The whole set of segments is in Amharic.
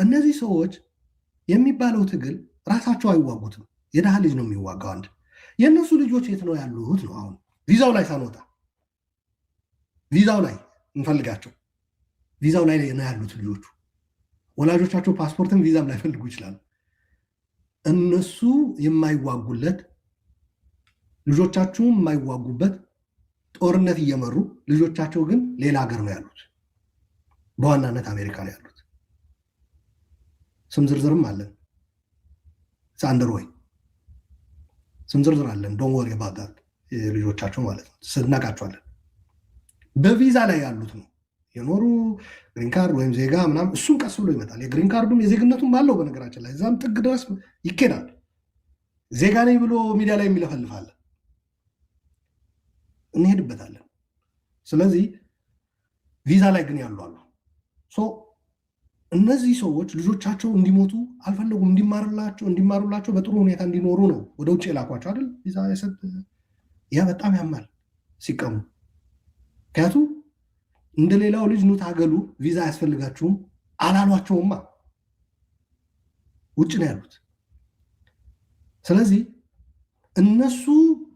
እነዚህ ሰዎች የሚባለው ትግል ራሳቸው አይዋጉትም። የድሃ ልጅ ነው የሚዋጋው። አንድ የእነሱ ልጆች የት ነው ያሉት ነው። አሁን ቪዛው ላይ ሳንወጣ ቪዛው ላይ እንፈልጋቸው። ቪዛው ላይ ነው ያሉት ልጆቹ። ወላጆቻቸው ፓስፖርትን ቪዛም ላይ ፈልጉ ይችላሉ። እነሱ የማይዋጉለት ልጆቻቸውም የማይዋጉበት ጦርነት እየመሩ ልጆቻቸው ግን ሌላ ሀገር ነው ያሉት። በዋናነት አሜሪካ ነው ያሉት። ስም ዝርዝርም አለን። ሳንደርወይ ስም ዝርዝር አለን። ዶንት ወሪ አባውት ዳት ልጆቻቸው ማለት ነው። ስናቃቸዋለን። በቪዛ ላይ ያሉት ነው የኖሩ ግሪን ካርድ ወይም ዜጋ ምናምን እሱም ቀስ ብሎ ይመጣል። የግሪን ካርዱም የዜግነቱም ባለው በነገራችን ላይ እዛም ጥግ ድረስ ይኬዳል። ዜጋ ነኝ ብሎ ሚዲያ ላይ የሚለፈልፋለን፣ እንሄድበታለን። ስለዚህ ቪዛ ላይ ግን ያሉ አሉ። እነዚህ ሰዎች ልጆቻቸው እንዲሞቱ አልፈለጉም። እንዲማሩላቸው በጥሩ ሁኔታ እንዲኖሩ ነው ወደ ውጭ የላኳቸው አይደል? ቪዛ የሰጥ ያ በጣም ያማል ሲቀሙ። ምክንያቱም እንደሌላው ልጅ ኑ ታገሉ፣ ቪዛ አያስፈልጋችሁም አላሏቸውማ። ውጭ ነው ያሉት። ስለዚህ እነሱ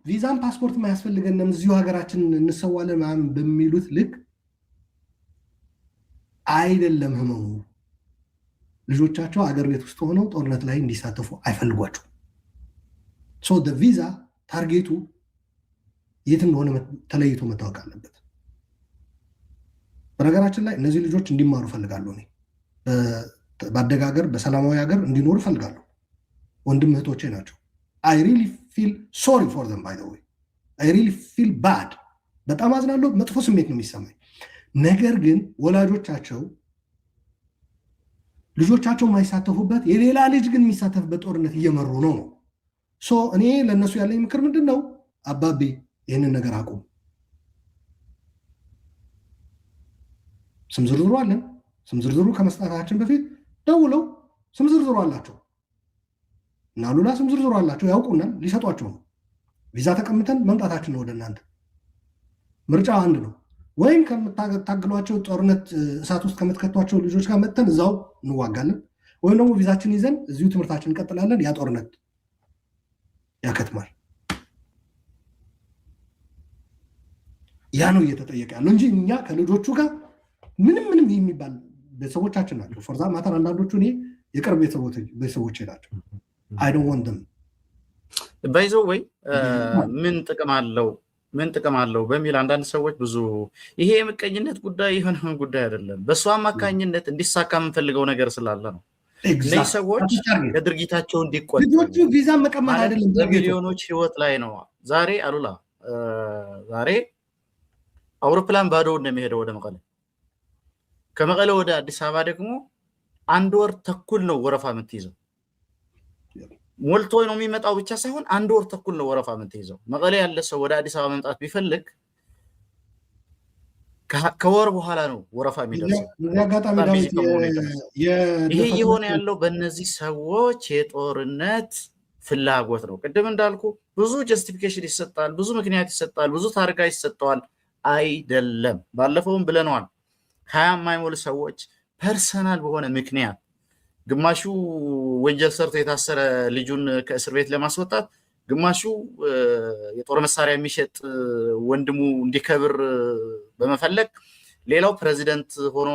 ቪዛን ፓስፖርት ማያስፈልገንም እዚሁ ሀገራችን እንሰዋለን ምናምን በሚሉት ልክ አይደለም ህመሙ። ልጆቻቸው አገር ቤት ውስጥ ሆነው ጦርነት ላይ እንዲሳተፉ አይፈልጓቸው። ቪዛ ታርጌቱ የት እንደሆነ ተለይቶ መታወቅ አለበት። በነገራችን ላይ እነዚህ ልጆች እንዲማሩ ፈልጋለሁ። እኔ ባደገ ሀገር በሰላማዊ ሀገር እንዲኖሩ ፈልጋለሁ። ወንድም እህቶቼ ናቸው። I really feel sorry for them, by the way. I really feel bad. በጣም አዝናለሁ። መጥፎ ስሜት ነው የሚሰማኝ። ነገር ግን ወላጆቻቸው ልጆቻቸው የማይሳተፉበት የሌላ ልጅ ግን የሚሳተፍበት ጦርነት እየመሩ ነው። እኔ ለእነሱ ያለኝ ምክር ምንድን ነው? አባቤ ይህንን ነገር አቁም። ስም ዝርዝሩ አለን። ስም ዝርዝሩ ከመስጠታችን በፊት ደውለው ስም ዝርዝሩ አላቸው እና ሉላ ስም ዝርዝሩ አላቸው፣ ያውቁናል፣ ሊሰጧቸው ነው። ቪዛ ተቀምተን መምጣታችን ነው ወደ እናንተ። ምርጫ አንድ ነው። ወይም ከምታገሏቸው ጦርነት እሳት ውስጥ ከምትከቷቸው ልጆች ጋር መጥተን እዛው እንዋጋለን፣ ወይም ደግሞ ቪዛችን ይዘን እዚሁ ትምህርታችን እንቀጥላለን። ያ ጦርነት ያከትማል። ያ ነው እየተጠየቀ ያለው እንጂ እኛ ከልጆቹ ጋር ምንም የሚባል ቤተሰቦቻችን ናቸው። ፎርዛ ማተር አንዳንዶቹ እኔ የቅርብ ቤተሰቦቼ ናቸው። አይ ዶንት ዋንት ደም ባይዘው ወይ ምን ጥቅም አለው በሚል አንዳንድ ሰዎች ብዙ ይሄ የምቀኝነት ጉዳይ የሆነ ጉዳይ አይደለም። በእሱ አማካኝነት እንዲሳካ የምንፈልገው ነገር ስላለ ነው። እነዚህ ሰዎች ከድርጊታቸው እንዲቆጠቡ ልጆቹ ቪዛ መቀማት አይደለም፣ በሚሊዮኖች ህይወት ላይ ነው። ዛሬ አሉላ አውሮፕላን ባዶ እንደሚሄደው ወደ መቀለ፣ ከመቀለ ወደ አዲስ አበባ ደግሞ 1 ወር ተኩል ነው ወረፋ የምትይዘው። ሞልቶ ነው የሚመጣው ብቻ ሳይሆን 1 ወር ተኩል ነው ወረፋ የምትይዘው። መቀለ ያለ ሰው ወደ አዲስ አበባ መምጣት ቢፈልግ ከወር በኋላ ነው ወረፋ የሚደርሰው። ይሄ የሆነ ያለው በእነዚህ ሰዎች የጦርነት ፍላጎት ነው። ቅድም እንዳልኩ ብዙ ጀስቲፊኬሽን ይሰጣል፣ ብዙ ምክንያት ይሰጣል፣ ብዙ ታርጋ ይሰጠዋል። አይደለም ባለፈውም ብለነዋል። 20 የማይሞሉ ሰዎች ፐርሰናል በሆነ ምክንያት ግማሹ ወንጀል ሰርቶ የታሰረ ልጁን ከእስር ቤት ለማስወጣት፣ ግማሹ የጦር መሳሪያ የሚሸጥ ወንድሙ እንዲከብር በመፈለግ፣ ሌላው ፕሬዚደንት ሆኖ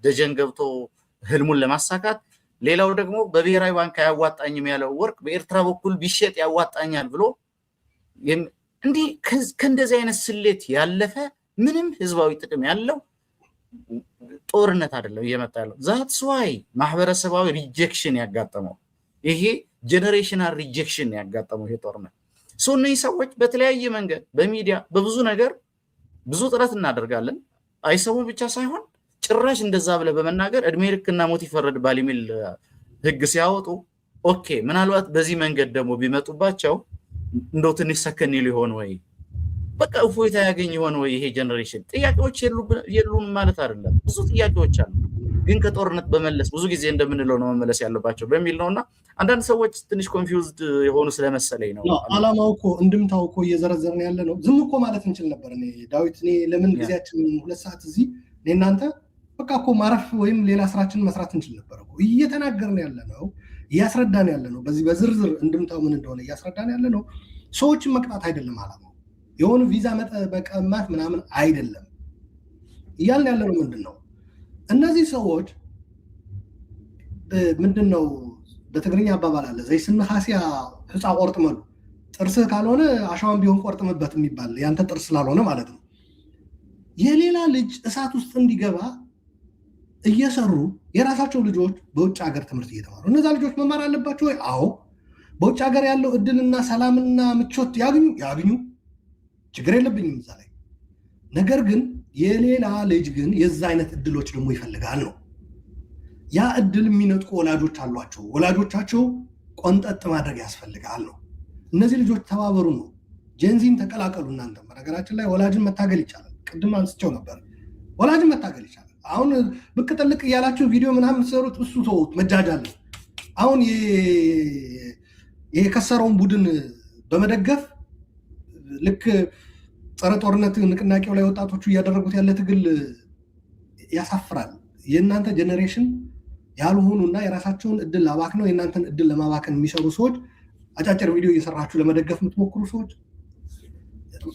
ደጀን ገብቶ ህልሙን ለማሳካት፣ ሌላው ደግሞ በብሔራዊ ባንክ አያዋጣኝም ያለው ወርቅ በኤርትራ በኩል ቢሸጥ ያዋጣኛል ብሎ እንዲህ ከእንደዚህ አይነት ስሌት ያለፈ ምንም ህዝባዊ ጥቅም ያለው ጦርነት አይደለም እየመጣ ያለው። ዛትስ ዋይ ማህበረሰባዊ ሪጀክሽን ያጋጠመው ይሄ ጄኔሬሽናል ሪጀክሽን ያጋጠመው ይሄ ጦርነት። እነዚህ ሰዎች በተለያየ መንገድ በሚዲያ በብዙ ነገር ብዙ ጥረት እናደርጋለን። አይሰሙ ብቻ ሳይሆን ጭራሽ እንደዛ ብለ በመናገር እድሜ ልክና ሞት ይፈረድባል የሚል ህግ ሲያወጡ ኦኬ ምናልባት በዚህ መንገድ ደግሞ ቢመጡባቸው እንደው ትንሽ ሰከን ሊሆን ወይ በቃ እፎይታ ያገኝ ይሆን ወይ? ይሄ ጀነሬሽን ጥያቄዎች የሉም ማለት አይደለም። ብዙ ጥያቄዎች አሉ፣ ግን ከጦርነት በመለስ ብዙ ጊዜ እንደምንለው ነው መመለስ ያለባቸው በሚል ነውና አንዳንድ ሰዎች ትንሽ ኮንፊውዝድ የሆኑ ስለመሰለኝ ነው። አላማው እኮ እንድምታው እኮ እየዘረዘርን ያለ ነው። ዝም እኮ ማለት እንችል ነበር። እኔ ዳዊት እኔ ለምን ጊዜያችን 2 ሰዓት እዚህ እናንተ በቃ እኮ ማረፍ ወይም ሌላ ስራችን መስራት እንችል ነበር እኮ። እየተናገርን ያለ ነው፣ እያስረዳን ያለ ነው። በዚህ በዝርዝር እንድምታው ምን እንደሆነ እያስረዳን ያለ ነው። ሰዎችን መቅጣት አይደለም አላማው፣ የሆኑ ቪዛ መቀማት ምናምን አይደለም። እያልን ያለ ነው ምንድን ነው እነዚህ ሰዎች ምንድን ነው በትግርኛ አባባል አለ ዘይስነ ሀሲያ ህፃ ቆርጥመሉ፣ ጥርስህ ካልሆነ አሸዋን ቢሆን ቆርጥምበት የሚባል ያንተ ጥርስ ስላልሆነ ማለት ነው። የሌላ ልጅ እሳት ውስጥ እንዲገባ እየሰሩ የራሳቸው ልጆች በውጭ ሀገር ትምህርት እየተማሩ እነዛ ልጆች መማር አለባቸው ወይ? አዎ። በውጭ ሀገር ያለው እድልና ሰላምና ምቾት ያግኙ፣ ችግር የለብኝም እዛ ላይ። ነገር ግን የሌላ ልጅ ግን የዛ አይነት እድሎች ደግሞ ይፈልጋል ነው። ያ እድል የሚነጥቁ ወላጆች አሏቸው። ወላጆቻቸው ቆንጠጥ ማድረግ ያስፈልጋል ነው። እነዚህ ልጆች ተባበሩ ነው። ጀንዚን ተቀላቀሉ። እናንተ በነገራችን ላይ ወላጅን መታገል ይቻላል። ቅድም አንስቸው ነበር። ወላጅን መታገል ይቻላል። አሁን ብቅ ጥልቅ እያላችሁ ቪዲዮ ምናምን ሰሩት፣ እሱ ተውት፣ መጃጃል። አሁን የከሰረውን ቡድን በመደገፍ ልክ ጸረ ጦርነት ንቅናቄው ላይ ወጣቶቹ እያደረጉት ያለ ትግል ያሳፍራል። የእናንተ ጄኔሬሽን ያልሆኑና የራሳቸውን እድል አባክነው የእናንተን እድል ለማባከን የሚሰሩ ሰዎች አጫጭር ቪዲዮ እየሰራችሁ ለመደገፍ የምትሞክሩ ሰዎች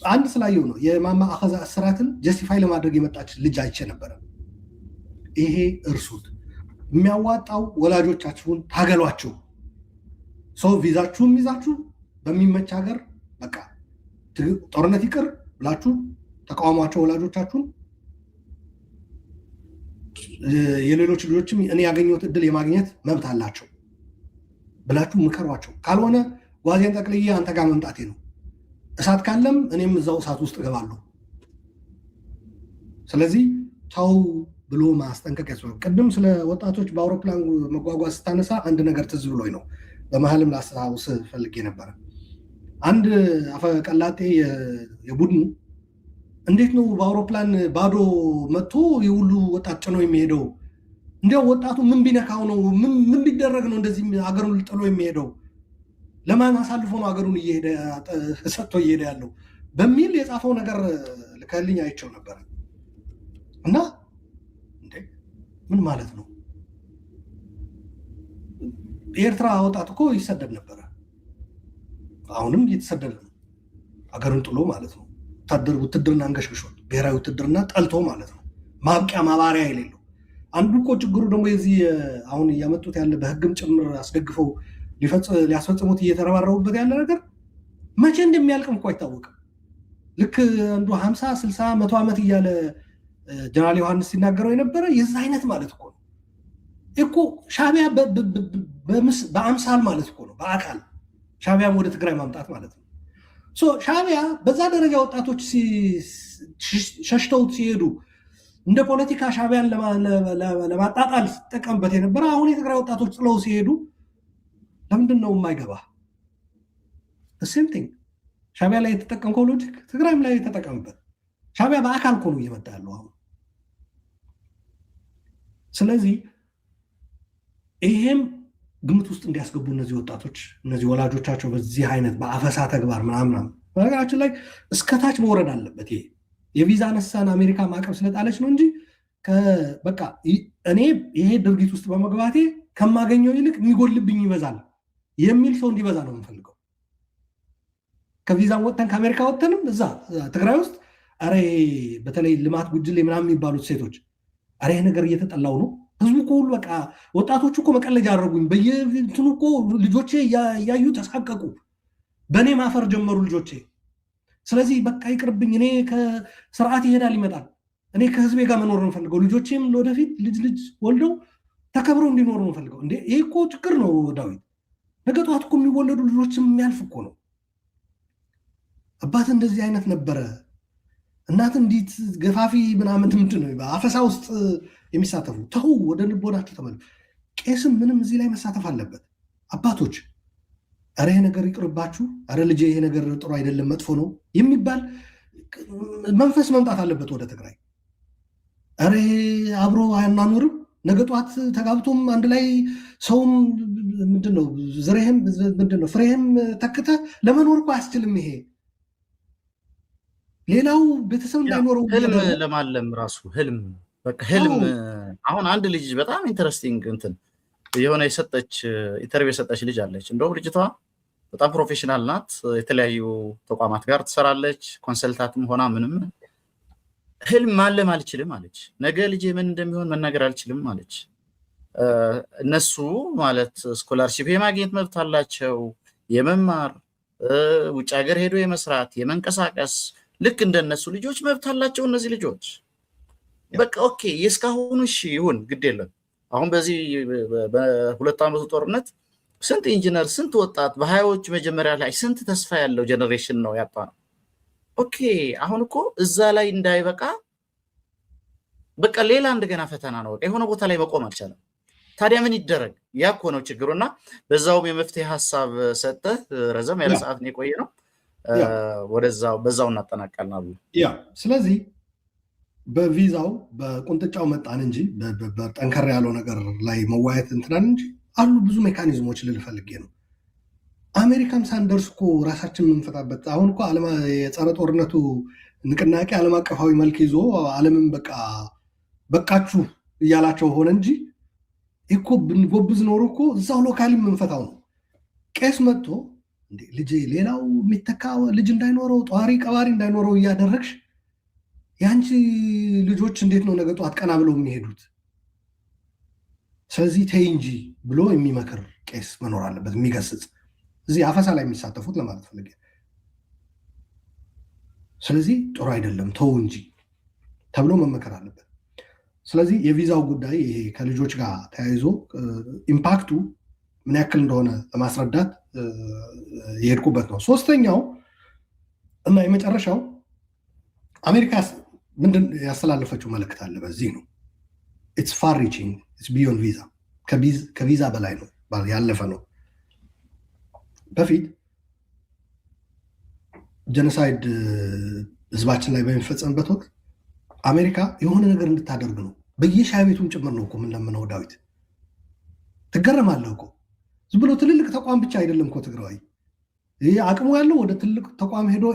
አንድ ስላየው ነው የማማ አኸዛ እስራትን ጀስቲፋይ ለማድረግ የመጣች ልጅ አይቼ ነበረ። ይሄ እርሱት። የሚያዋጣው ወላጆቻችሁን ታገሏቸው። ሰው ቪዛችሁም ይዛችሁ በሚመች ሀገር በቃ ጦርነት ይቅር ብላችሁ ተቃውሟቸው ወላጆቻችሁን። የሌሎች ልጆችም እኔ ያገኘሁት እድል የማግኘት መብት አላቸው ብላችሁ ምከሯቸው። ካልሆነ ጓዜን ጠቅልዬ አንተ ጋር መምጣቴ ነው። እሳት ካለም እኔም እዛው እሳት ውስጥ እገባለሁ። ስለዚህ ተው ብሎ ማስጠንቀቅ ያስፈልጋል። ቅድም ስለ ወጣቶች በአውሮፕላን መጓጓዝ ስታነሳ አንድ ነገር ትዝ ብሎኝ ነው። በመሀልም ላስታውስ ፈልጌ ነበረ። አንድ አፈቀላጤ የቡድኑ እንዴት ነው በአውሮፕላን ባዶ መጥቶ የሁሉ ወጣት ጭኖ የሚሄደው? እንዲያው ወጣቱ ምን ቢነካው ነው? ምን ቢደረግ ነው እንደዚህ አገሩን ጥሎ የሚሄደው? ለማን አሳልፎ ነው አገሩን ሰጥቶ እየሄደ ያለው? በሚል የጻፈው ነገር ልከልኝ አይቼው ነበር። እና ምን ማለት ነው? የኤርትራ ወጣት እኮ ይሰደድ ነበረ፣ አሁንም እየተሰደደ ነው አገሩን ጥሎ ማለት ነው። ውትድርና አንገሽግሾት ብሔራዊ ውትድርና ጠልቶ ማለት ነው። ማብቂያ ማባሪያ የሌለው አንዱ እኮ ችግሩ ደግሞ የዚህ አሁን እያመጡት ያለ በህግም ጭምር አስደግፈው ሊያስፈጽሙት እየተረባረቡበት ያለ ነገር መቼ እንደሚያልቅም እኮ አይታወቅም። ልክ አንዱ 50 60 100 ዓመት እያለ ጀነራል ዮሐንስ ሲናገረው የነበረ የዛ አይነት ማለት እኮ ነው እኮ ሻዕቢያ በአምሳል ማለት እኮ ነው፣ በአካል ሻዕቢያም ወደ ትግራይ ማምጣት ማለት ነው። ሻዕቢያ በዛ ደረጃ ወጣቶች ሸሽተውት ሲሄዱ እንደ ፖለቲካ ሻዕቢያን ለማጣጣል ሲጠቀምበት የነበረ አሁን የትግራይ ወጣቶች ጥለው ሲሄዱ ለምንድን ነው የማይገባ? ሴም ቲንግ ሻዕቢያ ላይ የተጠቀምከው ሎጂክ ትግራይም ላይ የተጠቀምበት። ሻዕቢያ በአካል እኮ ነው እየመጣ ያለው አሁን። ስለዚህ ይሄም ግምት ውስጥ እንዲያስገቡ እነዚህ ወጣቶች እነዚህ ወላጆቻቸው በዚህ አይነት በአፈሳ ተግባር ምናምን በነገራችን ላይ እስከታች መውረድ አለበት። ይሄ የቪዛ ነሳን አሜሪካ ማዕቀብ ስለጣለች ነው እንጂ በቃ እኔ ይሄ ድርጊት ውስጥ በመግባቴ ከማገኘው ይልቅ የሚጎልብኝ ይበዛል የሚል ሰው እንዲበዛ ነው የምፈልገው። ከቪዛን ወጥተን ከአሜሪካ ወጥተንም እዛ ትግራይ ውስጥ አረ በተለይ ልማት ጉጅሌ ምናምን የሚባሉት ሴቶች አረ ይሄ ነገር እየተጠላው ነው። ህዝቡ እኮ ሁሉ በቃ ወጣቶቹ እኮ መቀለጃ አደረጉኝ። በየእንትኑ እኮ ልጆቼ እያዩ ተሳቀቁ። በእኔ ማፈር ጀመሩ ልጆቼ። ስለዚህ በቃ ይቅርብኝ፣ እኔ ከስርዓት ይሄዳል ይመጣል። እኔ ከህዝቤ ጋር መኖር ነው ፈልገው፣ ልጆቼም ለወደፊት ልጅ ወልደው ተከብረው እንዲኖሩ ነው ፈልገው። እንዴ ይሄ እኮ ችግር ነው ዳዊት። ነገ ጠዋት እኮ የሚወለዱ ልጆችም የሚያልፍ እኮ ነው። አባት እንደዚህ አይነት ነበረ፣ እናት እንዲት ገፋፊ ምናምን ምንድን ነው በአፈሳ ውስጥ የሚሳተፉ ተው፣ ወደ ልቦናቸው ተመለሱ። ቄስም ምንም እዚህ ላይ መሳተፍ አለበት። አባቶች አረ ይሄ ነገር ይቅርባችሁ፣ አረ ልጄ ይሄ ነገር ጥሩ አይደለም መጥፎ ነው የሚባል መንፈስ መምጣት አለበት ወደ ትግራይ። አረ አብሮ አናኖርም፣ ነገ ጧት ተጋብቶም አንድ ላይ ሰውም ምንድነው ዝሬህም ምንድነው ፍሬህም ተክተ ለመኖር እኮ አያስችልም። ይሄ ሌላው ቤተሰብ እንዳይኖረው ህልም ለማለም ራሱ ህልም በቃ ህልም። አሁን አንድ ልጅ በጣም ኢንተረስቲንግ እንትን የሆነ ኢንተርቪው የሰጠች ልጅ አለች። እንደውም ልጅቷ በጣም ፕሮፌሽናል ናት። የተለያዩ ተቋማት ጋር ትሰራለች። ኮንሰልታትም ሆና ምንም ህልም ማለም አልችልም አለች። ነገ ልጄ ምን እንደሚሆን መናገር አልችልም አለች። እነሱ ማለት ስኮላርሺፕ የማግኘት መብት አላቸው፣ የመማር ውጭ ሀገር ሄዶ የመስራት የመንቀሳቀስ ልክ እንደነሱ ልጆች መብት አላቸው እነዚህ ልጆች። በቃ ኦኬ የእስካሁኑ እሺ ይሁን ግድ የለም። አሁን በዚህ በሁለት ዓመቱ ጦርነት ስንት ኢንጂነር ስንት ወጣት በሀያዎቹ መጀመሪያ ላይ ስንት ተስፋ ያለው ጀነሬሽን ነው ያጣ ነው። ኦኬ አሁን እኮ እዛ ላይ እንዳይበቃ በቃ ሌላ እንደገና ፈተና ነው። በቃ የሆነ ቦታ ላይ መቆም አልቻለም። ታዲያ ምን ይደረግ? ያ እኮ ነው ችግሩና በዛውም የመፍትሄ ሀሳብ ሰጠህ። ረዘም ያለ ሰዓት ነው የቆየ ነው። በዛው እናጠናቀልናል። ያ ስለዚህ በቪዛው በቁንጥጫው መጣን እንጂ በጠንከር ያለው ነገር ላይ መዋየት እንትናን እንጂ አሉ ብዙ ሜካኒዝሞች ልል ፈልጌ ነው። አሜሪካም ሳንደርስ እኮ ራሳችን የምንፈታበት አሁን እኮ የጸረ ጦርነቱ ንቅናቄ ዓለም አቀፋዊ መልክ ይዞ ዓለምን በቃችሁ እያላቸው ሆነ እንጂ እኮ ብንጎብዝ ኖሮ እኮ እዛው ሎካሊ የምንፈታው ነው። ቄስ መጥቶ ልጅ ሌላው የሚተካ ልጅ እንዳይኖረው ጧሪ ቀባሪ እንዳይኖረው እያደረግሽ የአንቺ ልጆች እንዴት ነው ነገ ጧት ቀና ብለው የሚሄዱት? ስለዚህ ተይ እንጂ ብሎ የሚመክር ቄስ መኖር አለበት፣ የሚገስጽ እዚህ አፈሳ ላይ የሚሳተፉት ለማለት ፈልጌ። ስለዚህ ጥሩ አይደለም ተው እንጂ ተብሎ መመከር አለበት። ስለዚህ የቪዛው ጉዳይ ይሄ ከልጆች ጋር ተያይዞ ኢምፓክቱ ምን ያክል እንደሆነ ለማስረዳት የሄድኩበት ነው። ሶስተኛው እና የመጨረሻው አሜሪካ ምንድን ያስተላለፈችው መልእክት አለ። በዚህ ነው ኢትስ ፋር ሪቺንግ ኢትስ ቢዮንድ ቪዛ፣ ከቪዛ በላይ ነው፣ ያለፈ ነው። በፊት ጀኖሳይድ ህዝባችን ላይ በሚፈጸምበት ወቅት አሜሪካ የሆነ ነገር እንድታደርግ ነው በየሻይ ቤቱም ጭምር ነው እኮ የምንለምነው። ዳዊት ትገረማለህ እኮ ዝም ብሎ ትልልቅ ተቋም ብቻ አይደለም እኮ ትግራዋይ ይህ አቅሙ ያለው ወደ ትልቅ ተቋም ሄዶ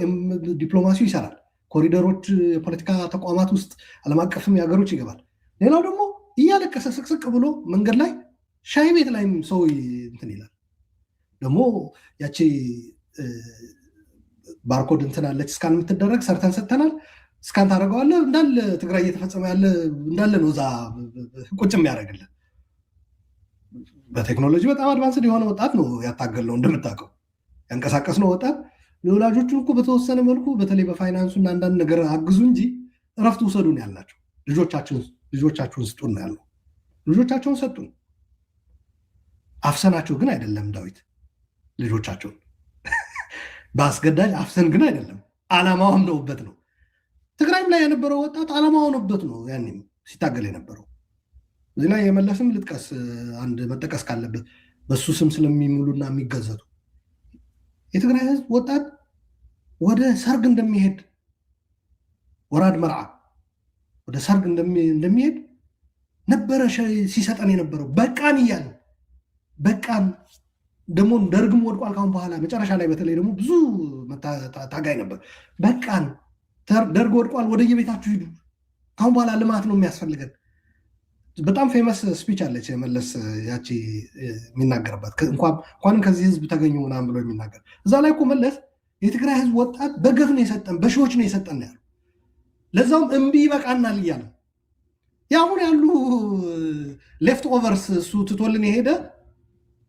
ዲፕሎማሲው ይሰራል። ኮሪደሮች የፖለቲካ ተቋማት ውስጥ ዓለም አቀፍም የሀገሮች ይገባል። ሌላው ደግሞ እያለቀሰ ስቅስቅ ብሎ መንገድ ላይ ሻይ ቤት ላይም ሰው እንትን ይላል። ደግሞ ያቺ ባርኮድ እንትን አለች እስካን የምትደረግ ሰርተን ሰጥተናል፣ እስካን ታደርገዋለህ እንዳለ ትግራይ እየተፈጸመ ያለ እንዳለ ነው እዛ ቁጭ የሚያደርግልን። በቴክኖሎጂ በጣም አድቫንስድ የሆነ ወጣት ነው ያታገለው እንደምታውቀው ያንቀሳቀስ ነው ወጣት። ለወላጆቹን እኮ በተወሰነ መልኩ በተለይ በፋይናንሱና አንዳንድ ነገር አግዙ እንጂ እረፍት ውሰዱን ያልናቸው ልጆቻችሁን ስጡን ነው ያለው። ልጆቻቸውን ሰጡን። አፍሰናቸው ግን አይደለም ዳዊት፣ ልጆቻቸውን በአስገዳጅ አፍሰን ግን አይደለም። ዓላማው ሆነውበት ነው። ትግራይም ላይ የነበረው ወጣት ዓላማው ሆነበት ነው ያኔም ሲታገል የነበረው። እዚህ ላይ የመለስም ልጥቀስ አንድ መጠቀስ ካለበት በሱ ስም ስለሚሙሉና የሚገዘቱ የትግራይ ህዝብ ወጣት ወደ ሰርግ እንደሚሄድ ወራድ መርዓ ወደ ሰርግ እንደሚሄድ ነበረ ሲሰጠን የነበረው። በቃን እያለ በቃን ደግሞ ደርግም ወድቋል ካሁን በኋላ መጨረሻ ላይ በተለይ ደግሞ ብዙ ታጋይ ነበር። በቃን ደርግ ወድቋል፣ ወደ የቤታችሁ ሂዱ፣ ካሁን በኋላ ልማት ነው የሚያስፈልገን። በጣም ፌመስ ስፒች አለች የመለስ ያቺ የሚናገርበት እንኳንም ከዚህ ህዝብ ተገኙ ምናምን ብሎ የሚናገር እዛ ላይ እኮ መለስ የትግራይ ህዝብ ወጣት በገፍ ነው የሰጠን፣ በሺዎች ነው የሰጠን ያሉ፣ ለዛውም እምቢ ይበቃናል እያለ ያሁን ያሉ ሌፍት ኦቨርስ እሱ ትቶልን የሄደ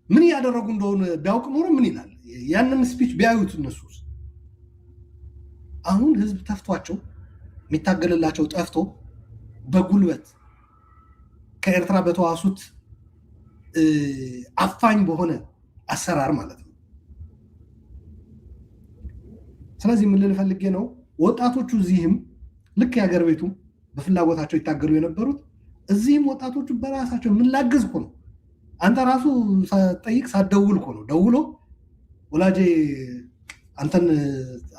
ምን እያደረጉ እንደሆነ ቢያውቅ ኖሮ ምን ይላል? ያንን ስፒች ቢያዩት እነሱ አሁን ህዝብ ተፍቷቸው የሚታገልላቸው ጠፍቶ በጉልበት ከኤርትራ በተዋሱት አፋኝ በሆነ አሰራር ማለት ነው። ስለዚህ ምን ልል ፈልጌ ነው፣ ወጣቶቹ እዚህም ልክ የሀገር ቤቱ በፍላጎታቸው ይታገሉ የነበሩት እዚህም ወጣቶቹ በራሳቸው ምን ላግዝ እኮ ነው። አንተ ራሱ ሳትጠይቅ ሳትደውል እኮ ነው ደውሎ ወላጄ አንተን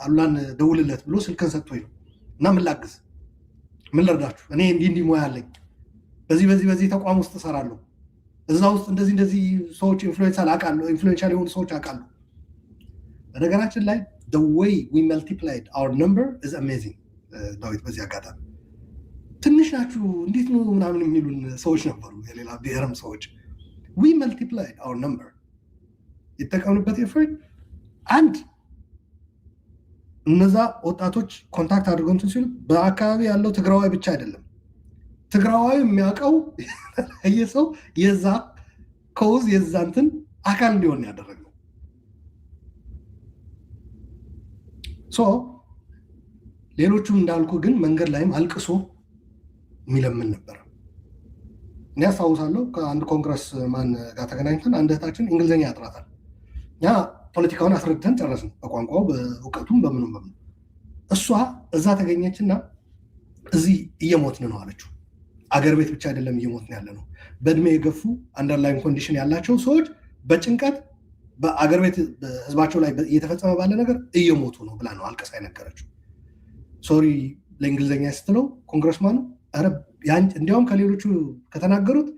አሉላን ደውልለት ብሎ ስልክን ሰጥቶኝ ነው እና ምን ላግዝ፣ ምን ልርዳችሁ፣ እኔ እንዲህ ሙያ አለኝ፣ በዚህ ተቋም ውስጥ እሰራለሁ፣ እዛ ውስጥ እንደዚህ ሰዎች ኢንፍሉዌንሻል የሆኑ ሰዎች አውቃለሁ። በነገራችን ላይ the way we multiplied our number is amazing ዳዊት። በዚህ አጋጣሚ ትንሽ ናችሁ እንዴት ነው ምናምን የሚሉን ሰዎች ነበሩ፣ የሌላ ብሔርም ሰዎች። we multiplied our number የተጠቀምንበት ኤፈርት አንድ እነዛ ወጣቶች ኮንታክት አድርገው እንትን ሲሉ በአካባቢ ያለው ትግራዋይ ብቻ አይደለም፣ ትግራዋይ የሚያውቀው የሰው የዛ ኮዝ የዛ እንትን አካል እንዲሆን ያደረገው። ሶ ሌሎቹም እንዳልኩ ግን መንገድ ላይም አልቅሶ የሚለምን ነበር። እኔ አስታውሳለሁ ከአንድ ኮንግረስ ማን ጋር ተገናኝተን አንድ እህታችን እንግሊዝኛ ያጥራታል። ያ ፖለቲካውን አስረድተን ጨረስን፣ በቋንቋው በእውቀቱም በምኑም። እሷ እዛ ተገኘችና እዚህ እየሞትን ነው አለችው። አገር ቤት ብቻ አይደለም እየሞትን ያለ ነው፣ በእድሜ የገፉ አንደርላይን ኮንዲሽን ያላቸው ሰዎች በጭንቀት በአገር ቤት ህዝባቸው ላይ እየተፈጸመ ባለ ነገር እየሞቱ ነው ብላ ነው አልቀሳ የነገረችው። ሶሪ ለእንግሊዝኛ ስትለው ኮንግረስማኑ እንዲያውም ከሌሎቹ ከተናገሩት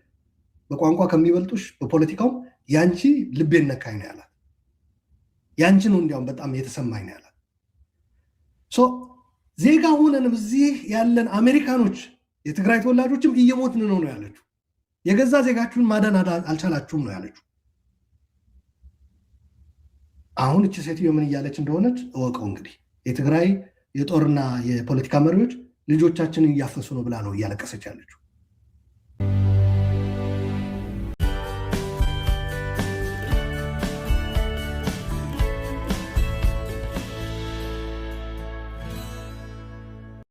በቋንቋ ከሚበልጡሽ በፖለቲካውም ያንቺ ልቤን ነካኝ ነው ያላት። ያንቺ ነው እንዲያውም በጣም የተሰማኝ ነው ያላት። ዜጋ ሆነንም እዚህ ያለን አሜሪካኖች የትግራይ ተወላጆችም እየሞትን ነው ነው ያለችው። የገዛ ዜጋችሁን ማዳን አልቻላችሁም ነው ያለችው። አሁን እቺ ሴትዮ ምን እያለች እንደሆነች እወቀው እንግዲህ። የትግራይ የጦርና የፖለቲካ መሪዎች ልጆቻችንን እያፈሱ ነው ብላ ነው እያለቀሰች ያለችው።